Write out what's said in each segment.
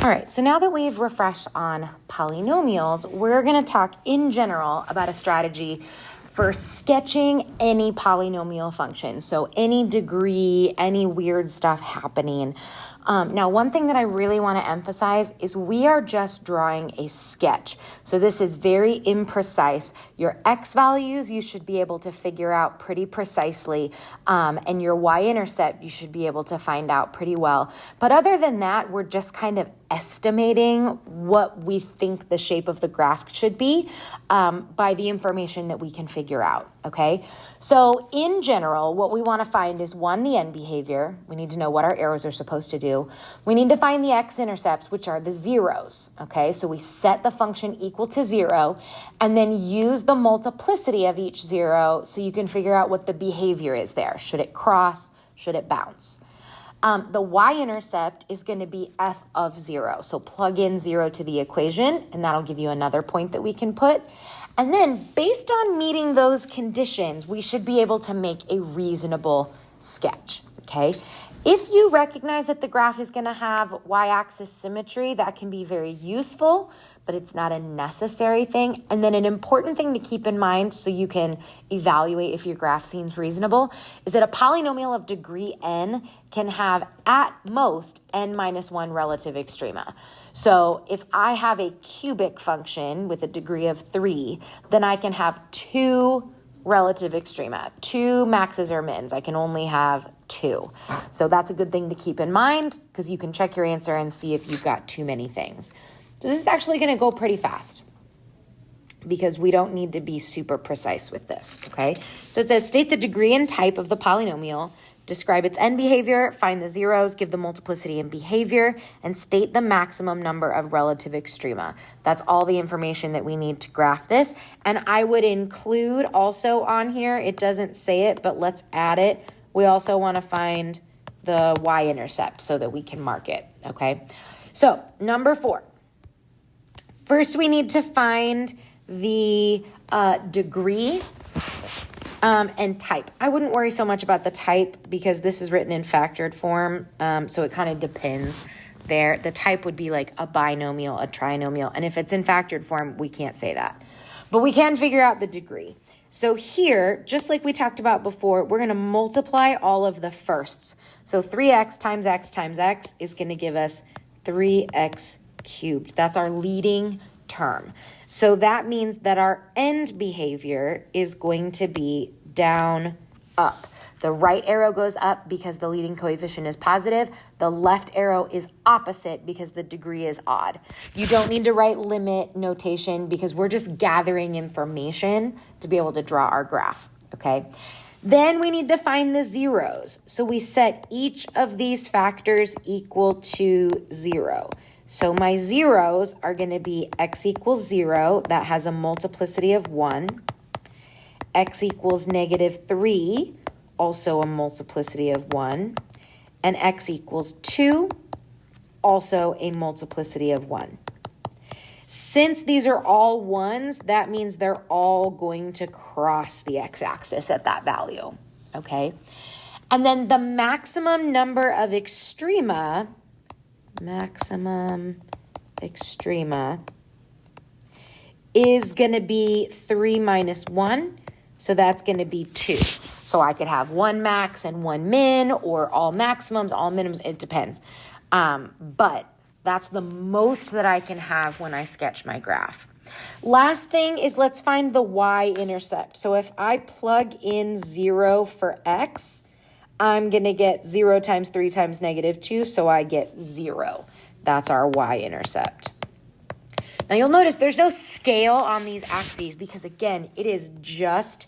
All right, so now that we've refreshed on polynomials, we're going to talk in general about a strategy for sketching any polynomial function. So any degree, any weird stuff happening. Now, one thing that I really want to emphasize is we are just drawing a sketch. So this is very imprecise. Your x values you should be able to figure out pretty precisely, and your y-intercept you should be able to find out pretty well. But other than that, we're just kind of estimating what we think the shape of the graph should be by the information that we can figure out, okay? So in general, what we want to find is one, the end behavior. We need to know what our arrows are supposed to do. We need to find the x-intercepts, which are the zeros, okay? So we set the function equal to 0 and then use the multiplicity of each 0 so you can figure out what the behavior is there. Should it cross? Should it bounce? The y-intercept is going to be f of 0. So plug in 0 to the equation, and that'll give you another point that we can put. And then based on meeting those conditions, we should be able to make a reasonable sketch, okay? If you recognize that the graph is going to have y-axis symmetry, that can be very useful, but it's not a necessary thing. And then an important thing to keep in mind so you can evaluate if your graph seems reasonable is that a polynomial of degree n can have at most n minus 1 relative extrema. So if I have a cubic function with a degree of 3, then I can have 2 relative extrema, 2 maxes or mins. I can only have 2. So that's a good thing to keep in mind because you can check your answer and see if you've got too many things. So this is actually going to go pretty fast because we don't need to be super precise with this, okay? So it says state the degree and type of the polynomial, describe its end behavior, find the zeros, give the multiplicity and behavior, and state the maximum number of relative extrema. That's all the information that we need to graph this. And I would include also on here, it doesn't say it, but let's add it. We also want to find the y-intercept so that we can mark it, okay? So number 4. First, we need to find the degree and type. I wouldn't worry so much about the type because this is written in factored form, so it kind of depends there. The type would be like a binomial, a trinomial, and if it's in factored form, we can't say that. But we can figure out the degree. So here, just like we talked about before, we're going to multiply all of the firsts. So 3x times x is going to give us 3x cubed. That's our leading term. So that means that our end behavior is going to be down, up. The right arrow goes up because the leading coefficient is positive. The left arrow is opposite because the degree is odd. You don't need to write limit notation because we're just gathering information to be able to draw our graph, okay? Then we need to find the zeros. So we set each of these factors equal to 0. So my zeros are going to be x equals 0. That has a multiplicity of 1. X equals negative 3. Also a multiplicity of 1. And x equals 2. Also a multiplicity of 1. Since these are all 1s, that means they're all going to cross the x-axis at that value, okay? And then the maximum number of extrema is going to be 3 minus 1, so that's going to be 2. So I could have 1 max and 1 min, or all maximums, all minimums, it depends. But that's the most that I can have when I sketch my graph. Last thing is let's find the y-intercept. So if I plug in 0 for x, I'm going to get 0 times 3 times negative 2, so I get 0. That's our y-intercept. Now you'll notice there's no scale on these axes because, again, it is just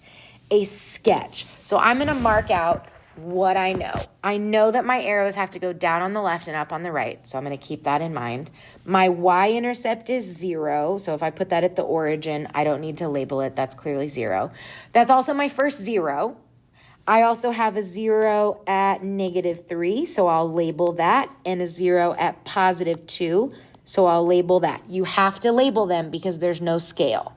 a sketch. So I'm going to mark out what I know. I know that my arrows have to go down on the left and up on the right, so I'm going to keep that in mind. My y-intercept is 0, so if I put that at the origin, I don't need to label it. That's clearly 0. That's also my first 0. I also have a 0 at negative 3, so I'll label that, and a 0 at positive 2, so I'll label that. You have to label them because there's no scale.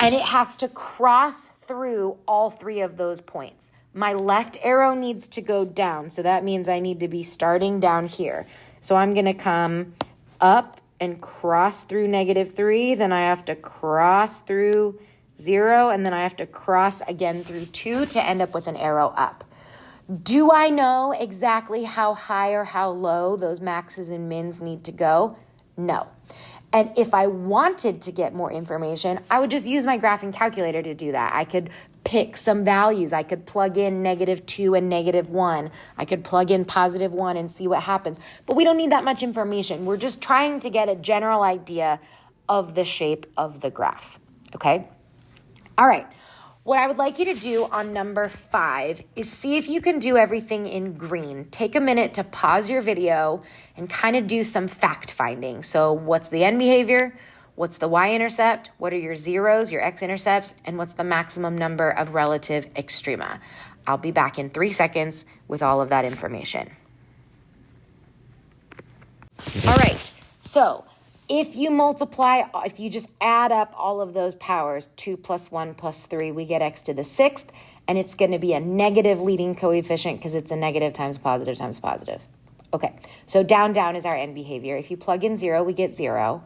And it has to cross through all 3 of those points. My left arrow needs to go down, so that means I need to be starting down here. So I'm going to come up and cross through -3, then I have to cross through 0, and then I have to cross again through 2 to end up with an arrow up. Do I know exactly how high or how low those maxes and mins need to go? No. And if I wanted to get more information, I would just use my graphing calculator to do that. I could pick some values. I could plug in -2 and -1. I could plug in +1 and see what happens. But we don't need that much information. We're just trying to get a general idea of the shape of the graph, okay? All right. What I would like you to do on number 5 is see if you can do everything in green. Take a minute to pause your video and kind of do some fact finding. So what's the end behavior? What's the y-intercept? What are your zeros, your x-intercepts? And what's the maximum number of relative extrema? I'll be back in 3 seconds with all of that information. All right, so if you just add up all of those powers, 2 + 1 + 3, we get x to the 6th, and it's going to be a negative leading coefficient because it's a negative times positive times positive. Okay, so down is our end behavior. If you plug in 0, we get 0.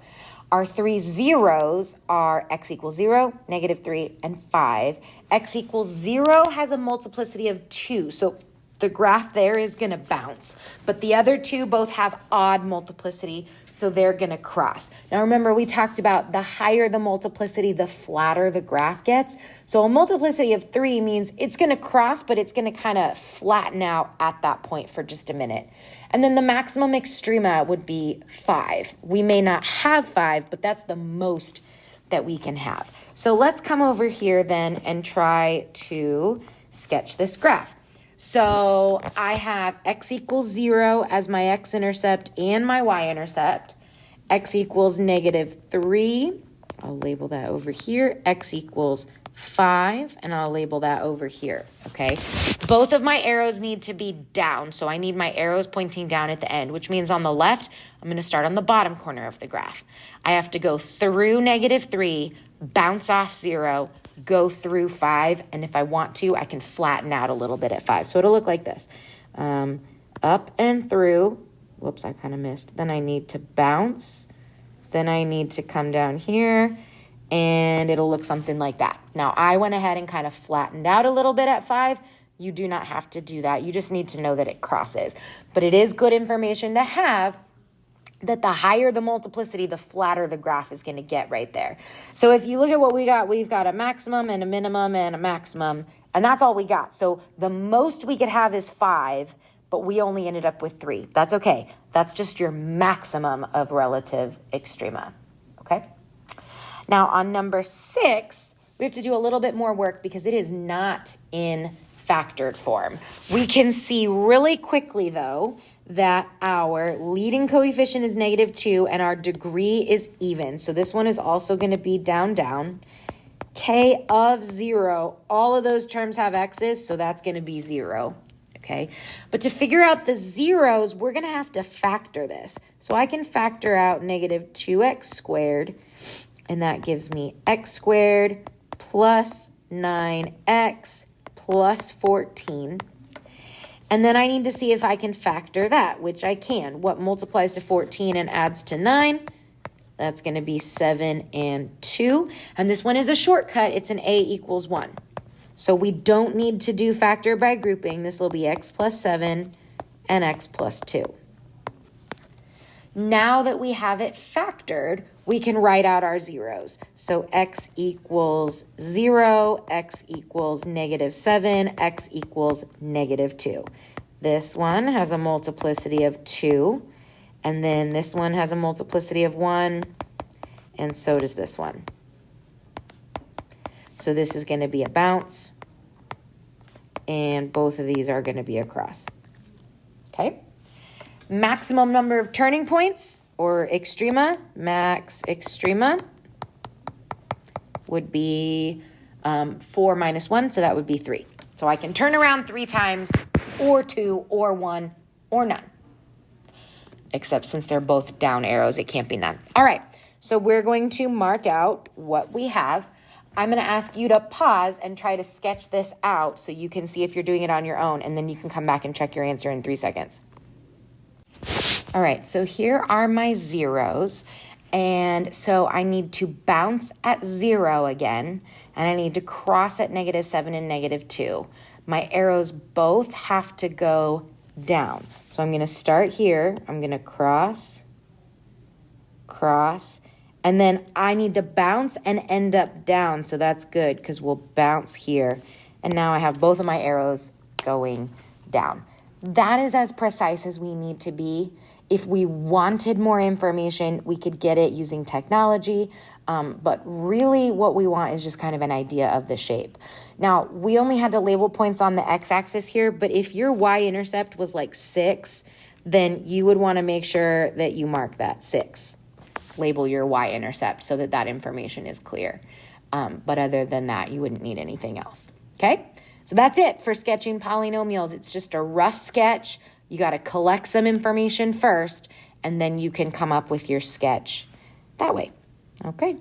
Our 3 zeros are x = 0, -3, and 5. X = 0 has a multiplicity of 2, so the graph there is going to bounce. But the other two both have odd multiplicity, so they're going to cross. Now remember, we talked about the higher the multiplicity, the flatter the graph gets. So a multiplicity of 3 means it's going to cross, but it's going to kind of flatten out at that point for just a minute. And then the maximum extrema would be 5. We may not have 5, but that's the most that we can have. So let's come over here then and try to sketch this graph. So I have x = 0 as my x-intercept and my y-intercept. X = -3. I'll label that over here. X = 5, and I'll label that over here, okay? Both of my arrows need to be down, so I need my arrows pointing down at the end, which means on the left, I'm going to start on the bottom corner of the graph. I have to go through -3, bounce off 0, go through 5, and if I want to, I can flatten out a little bit at 5. So it'll look like this. Up and through. Whoops, I kind of missed. Then I need to bounce. Then I need to come down here, and it'll look something like that. Now, I went ahead and kind of flattened out a little bit at 5. You do not have to do that. You just need to know that it crosses. But it is good information to have that the higher the multiplicity, the flatter the graph is going to get right there. So if you look at what we got, we've got a maximum and a minimum and a maximum, and that's all we got. So the most we could have is 5, but we only ended up with 3. That's okay. That's just your maximum of relative extrema, okay? Now on number 6, we have to do a little bit more work because it is not in factored form. We can see really quickly, though, that our leading coefficient is -2 and our degree is even. So this one is also going to be down. K of 0, all of those terms have x's, so that's going to be 0, okay? But to figure out the zeros, we're going to have to factor this. So I can factor out -2x squared, and that gives me x squared plus 9x plus 14. And then I need to see if I can factor that, which I can. What multiplies to 14 and adds to 9? That's going to be 7 and 2. And this one is a shortcut. It's an a = 1. So we don't need to do factor by grouping. This will be x plus 7 and x plus 2. Now that we have it factored, we can write out our zeros. So x = 0, x = -7, x = -2. This one has a multiplicity of 2, and then this one has a multiplicity of 1, and so does this one. So this is going to be a bounce, and both of these are going to be a cross. Okay? Maximum number of turning points, or extrema, max extrema, would be 4 minus 1, so that would be 3. So I can turn around 3 times, or 2, or 1, or none. Except since they're both down arrows, it can't be none. All right, so we're going to mark out what we have. I'm going to ask you to pause and try to sketch this out so you can see if you're doing it on your own, and then you can come back and check your answer in 3 seconds. All right, so here are my zeros. And so I need to bounce at 0 again, and I need to cross at -7 and -2. My arrows both have to go down. So I'm going to start here. I'm going to cross, cross, and then I need to bounce and end up down. So that's good because we'll bounce here. And now I have both of my arrows going down. That is as precise as we need to be. If we wanted more information, we could get it using technology, but really what we want is just kind of an idea of the shape. Now, we only had to label points on the x-axis here, but if your y-intercept was like 6, then you would want to make sure that you mark that 6. Label your y-intercept so that that information is clear. But other than that, you wouldn't need anything else, okay? So that's it for sketching polynomials. It's just a rough sketch. You got to collect some information first, and then you can come up with your sketch that way. Okay.